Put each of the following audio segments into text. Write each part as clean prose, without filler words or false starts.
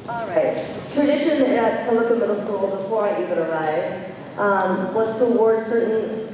All right. Tradition at Tillicum Middle School before I even arrived was to award certain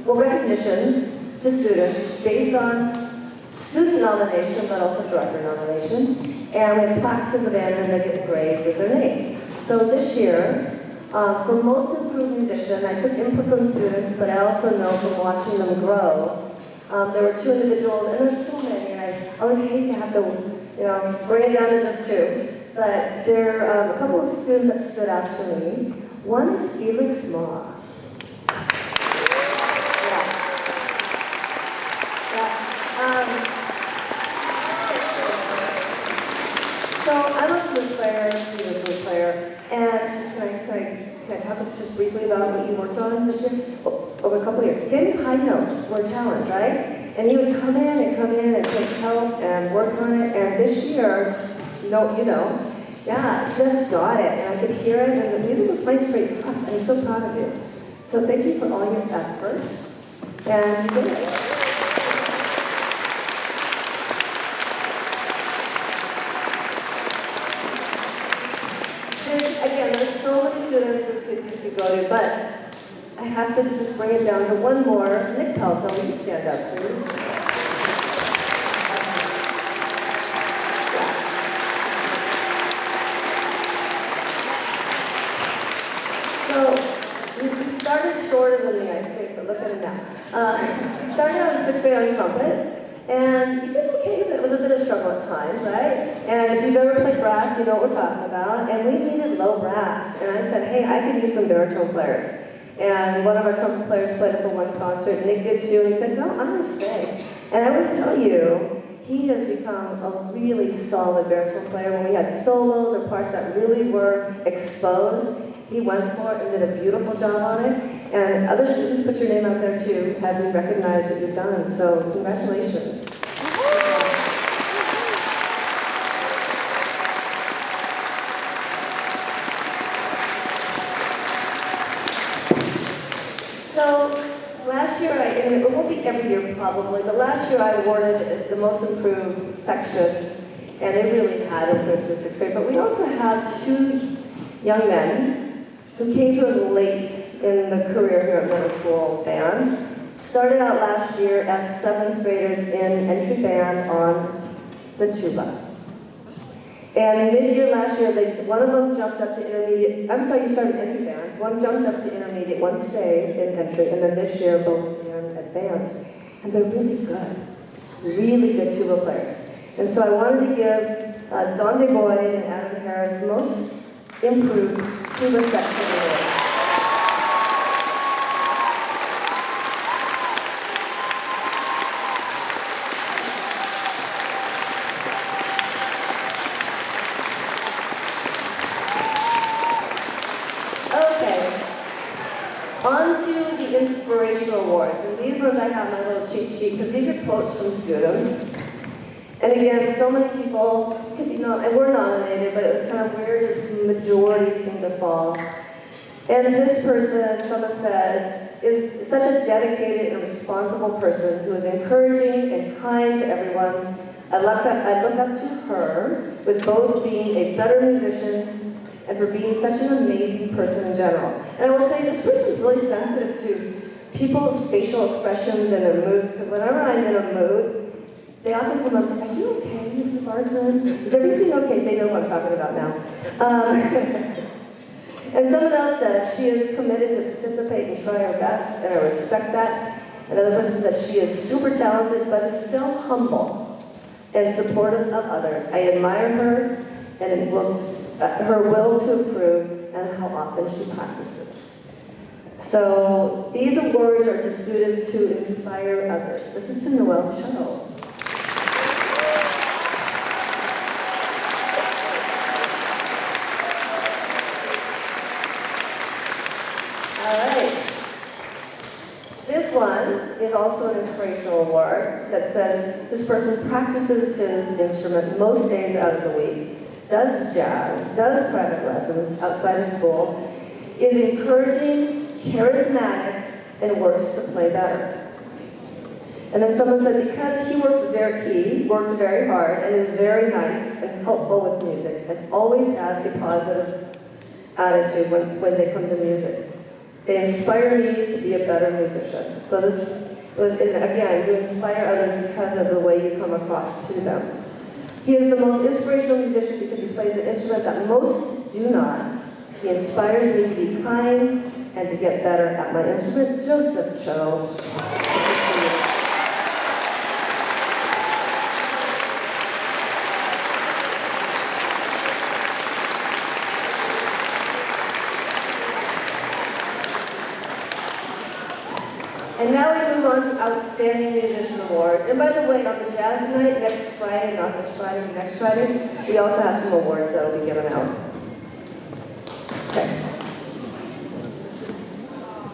recognitions to students based on student nomination, but also director nomination. And we have plaques in the band and they get engraved with their names. So this year, for most improved musician, I took input from students, but I also know from watching them grow. There were 2 individuals, and there's so many, and I always hate to have to, bring it down to just 2. But there are a couple of students that stood out to me. One is Felix Ma. So I'm a flute player, he's a flute player, and can I talk just briefly about what you worked on this year? Over a couple of years. Getting high notes were a challenge, right? And he would come in and take help and work on it, and this year, just got it, and I could hear it, and the music was playing pretty tough, and I'm so proud of you. So thank you for all your effort, and you did it. Again, there's so many students this could go to, but I have to just bring it down to one more. Nick Pelto, will you stand up, please? So, he started shorter than me, I think, but look at him now. He started out in 6th grade on trumpet, and he did okay, but it was a bit of a struggle at times, right? And if you've ever played brass, you know what we're talking about. And we needed low brass. And I said, hey, I could use some baritone players. And one of our trumpet players played it for one concert, Nick did too, and he said, no, I'm gonna stay. And I would tell you, he has become a really solid baritone player. When we had solos or parts that really were exposed, he went for it and did a beautiful job on it. And other students, put your name out there too, have we recognized what you've done. So congratulations. So last year, and it won't be every year probably, but last year I awarded the most improved section, and it really had improved in 6th grade. But we also have 2 young men who came to us late in the career here at middle school band. Started out last year as 7th graders in entry band on the tuba. And mid-year last year, one of them jumped up to intermediate. I'm sorry, you started entry band. One jumped up to intermediate, one stayed in entry, and then this year both in advanced. And they're really good tuba players. And so I wanted to give Dante Boyd and Adam Harris most improved tuba section award. On to the inspirational awards, and these ones I have my little cheat sheet because these are quotes from students. And again, so many people, and we're nominated, but it was kind of weird. The majority seemed to fall. And this person, someone said, is such a dedicated and responsible person who is encouraging and kind to everyone. I look up to her with both being a better musician and for being such an amazing person in general. And I will say this person is really sensitive to people's facial expressions and their moods, because whenever I'm in a mood, they often come up and say, are you okay, Mrs. Bartman? Is everything okay? They know what I'm talking about now. And someone else said, she is committed to participate and try her best, and I respect that. Another person said, she is super talented, but is still humble and supportive of others. I admire her and her will to improve and how often she practices. So these awards are to students who inspire others. This is to Noelle Cho. All right. This one is also an inspirational award that says this person practices his instrument most days out of the week, does jazz, does private lessons outside of school, is encouraging, charismatic, and works to play better. And then someone said, because he works very hard and is very nice and helpful with music and always has a positive attitude when they come to music. They inspire me to be a better musician. So this was, again, you inspire others because of the way you come across to them. He is the most inspirational musician because he plays an instrument that most do not. He inspires me to be kind and to get better at my instrument. Joseph Cho. And now we move on to Outstanding Musician Award. And by the way, on the jazz night next Friday, not this Friday, but next Friday, we also have some awards that will be given out. Okay.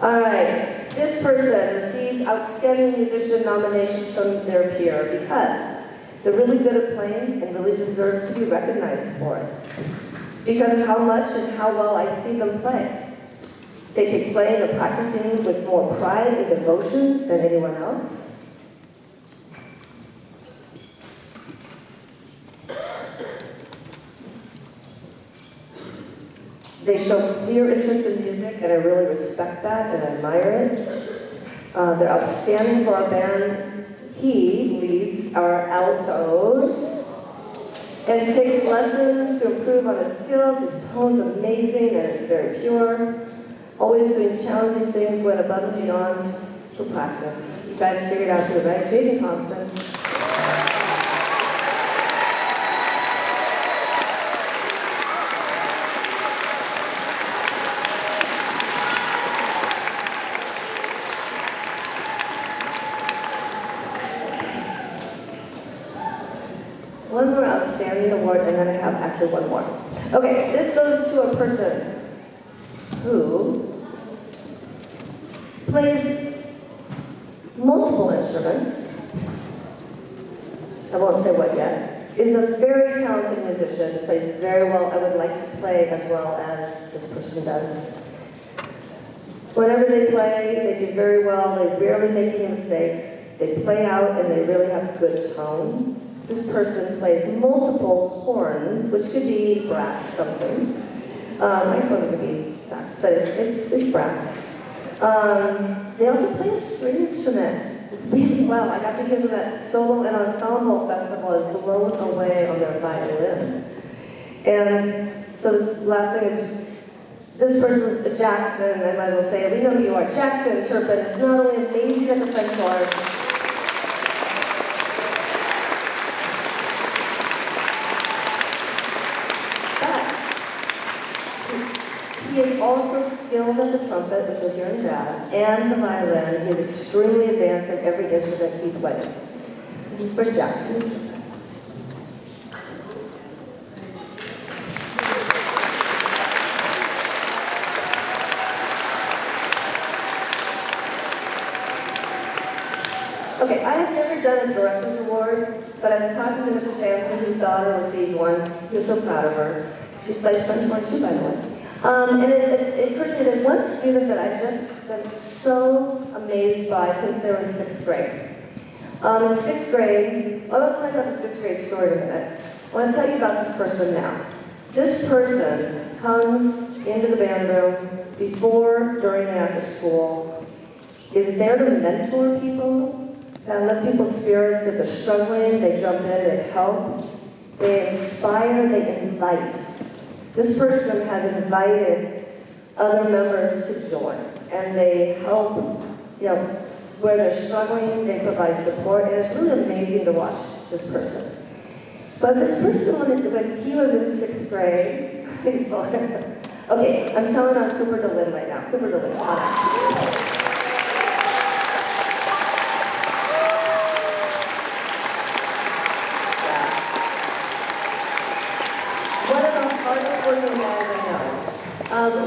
All right. This person received Outstanding Musician nominations from their peer because they're really good at playing and really deserves to be recognized for it. Because of how much and how well I see them play. They take playing and practicing with more pride and devotion than anyone else. They show clear interest in music, and I really respect that and admire it. They're outstanding for our band. He leads our altos and takes lessons to improve on his skills. His tone's amazing and it's very pure. Always doing challenging things, went above and beyond for practice. You guys figured out who, right? Jason Thompson. One more outstanding award, and then I have actually one more. Okay, this goes to a person who plays multiple instruments, I won't say what yet, is a very talented musician, plays very well. I would like to play as well as this person does. Whenever they play, they do very well. They rarely make any mistakes. They play out and they really have good tone. This person plays multiple horns, which could be brass something. I suppose it could be sax, but it's brass. They also play a string instrument really well. I got to hear them at Solo and Ensemble Festival. I was blown away on their violin. And so this last thing is, this person is Jackson. I might as well say, we know who you are. Jackson Turpin is not only amazing at the French horn, he is also skilled at the trumpet, which you'll hear in jazz, and the violin. He is extremely advanced in every instrument he plays. This is for Jackson. Okay, I have never done a director's award, but I was talking to Mr. Sampson, whose daughter received one. He was so proud of her. She plays French horn too, by the way. And it occurred to me that one student that I've just been so amazed by since they were in 6th grade. In 6th grade, I will tell you about the 6th grade story in a minute. I want to tell you about this person now. This person comes into the band room before, during, and after school, is there to mentor people, and lift people's spirits. If they're struggling, they jump in, they help, they inspire, they invite. This person has invited other members to join, and they help, where they're struggling, they provide support, and it's really amazing to watch this person. But this person, when he was in 6th grade, okay, I'm telling on Cooper DeLynn right now. Cooper DeLynn, come on.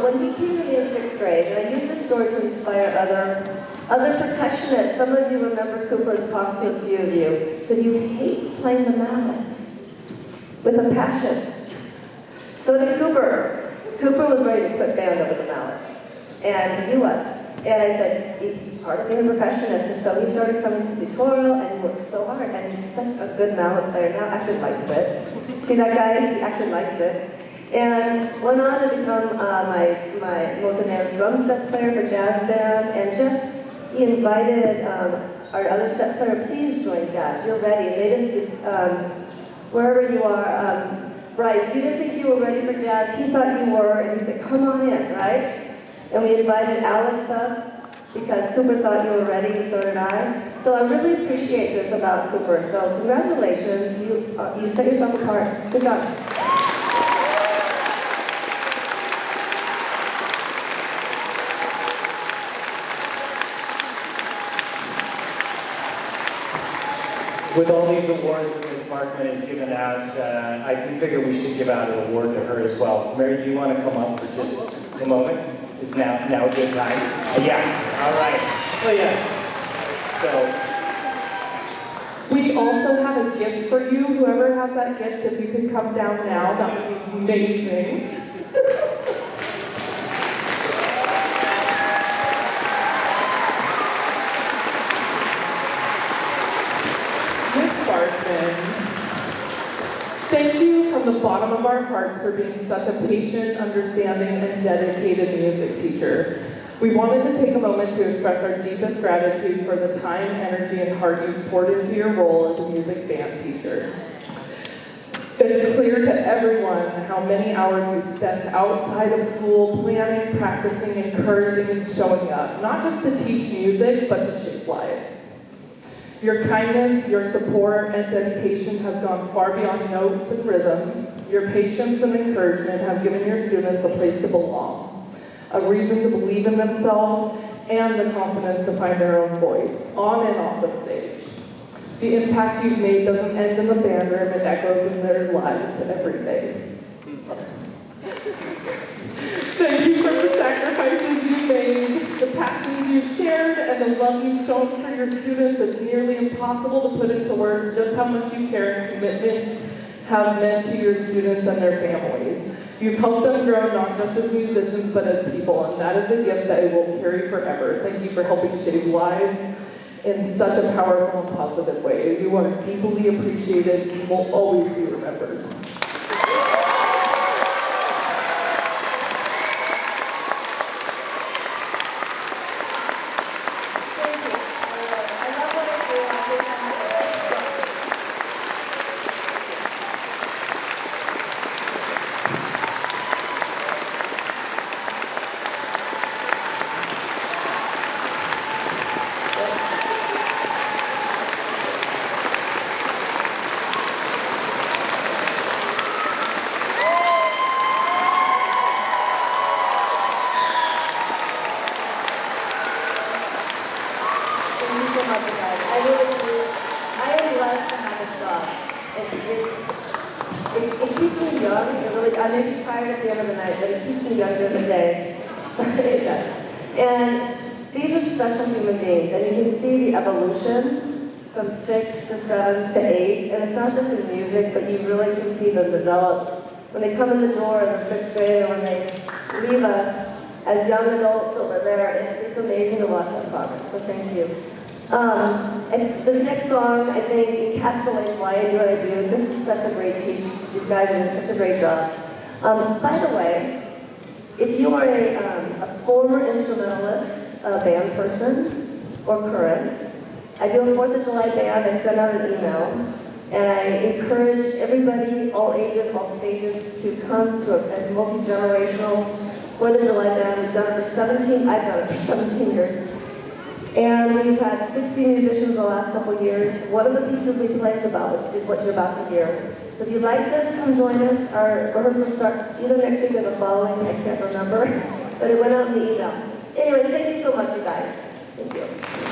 When he came to me in 6th grade, and I used this story to inspire other percussionists. Some of you remember Cooper has talked to a few of you, because you hate playing the mallets with a passion. So did Cooper. Cooper was ready to quit band over the mallets, and he was. And I said, part of being a percussionist, and so he started coming to tutorial and he worked so hard, and he's such a good mallet player now, actually likes it. See that, guys? He actually likes it. And went on to become my most advanced drum set player for jazz band, and just he invited our other set player, please join jazz, you're ready. They didn't, wherever you are, Bryce, you didn't think you were ready for jazz, he thought you were, and he said, come on in, right? And we invited Alex up because Cooper thought you were ready, and so did I. So I really appreciate this about Cooper. So congratulations, you set yourself apart. Good job. With all these awards that Ms. Markman has given out, I figure we should give out an award to her as well. Mary, do you want to come up for just a moment? Is now a good time? Yes. All right. Well, yes. So we also have a gift for you. Whoever has that gift, if you could come down now, that would be amazing. Thank you from the bottom of our hearts for being such a patient, understanding, and dedicated music teacher. We wanted to take a moment to express our deepest gratitude for the time, energy, and heart you've poured into your role as a music band teacher. It's clear to everyone how many hours you spent outside of school, planning, practicing, encouraging, and showing up, not just to teach music, but to shape lives. Your kindness, your support, and dedication has gone far beyond notes and rhythms. Your patience and encouragement have given your students a place to belong, a reason to believe in themselves, and the confidence to find their own voice, on and off the stage. The impact you've made doesn't end in the band room, it echoes in their lives every day. Thank you for the sacrifices you've made, the passions you've shared, and the love you've shown for your students. It's nearly impossible to put into words just how much you care and commitment have meant to your students and their families. You've helped them grow not just as musicians, but as people, and that is a gift that it will carry forever. Thank you for helping shape lives in such a powerful and positive way. You are deeply appreciated and will always be remembered. It keeps me young. I may be tired at the end of the night, but it keeps me young during the day. It does. And these are special human beings, and you can see the evolution from 6 to 7 to 8. And it's not just in music, but you really can see them develop. When they come in the door as a 6th grader, when they leave us as young adults over there, it's amazing to watch that progress. So thank you. And this next song, I think, encapsulates why I do what I do. This is such a great piece. You guys are doing such a great job. By the way, if you are a former instrumentalist, band person, or current, I do a 4th of July band. I send out an email, and I encourage everybody, all ages, all stages, to come to a multi-generational 4th of July band. We've done it for 17, I've done it for 17 years. And we've had 60 musicians the last couple of years. One of the pieces we play is what you're about to hear. So if you like this, come join us. Our rehearsals start either next week or the following, I can't remember. But it went out in the email. Anyway, thank you so much, you guys. Thank you.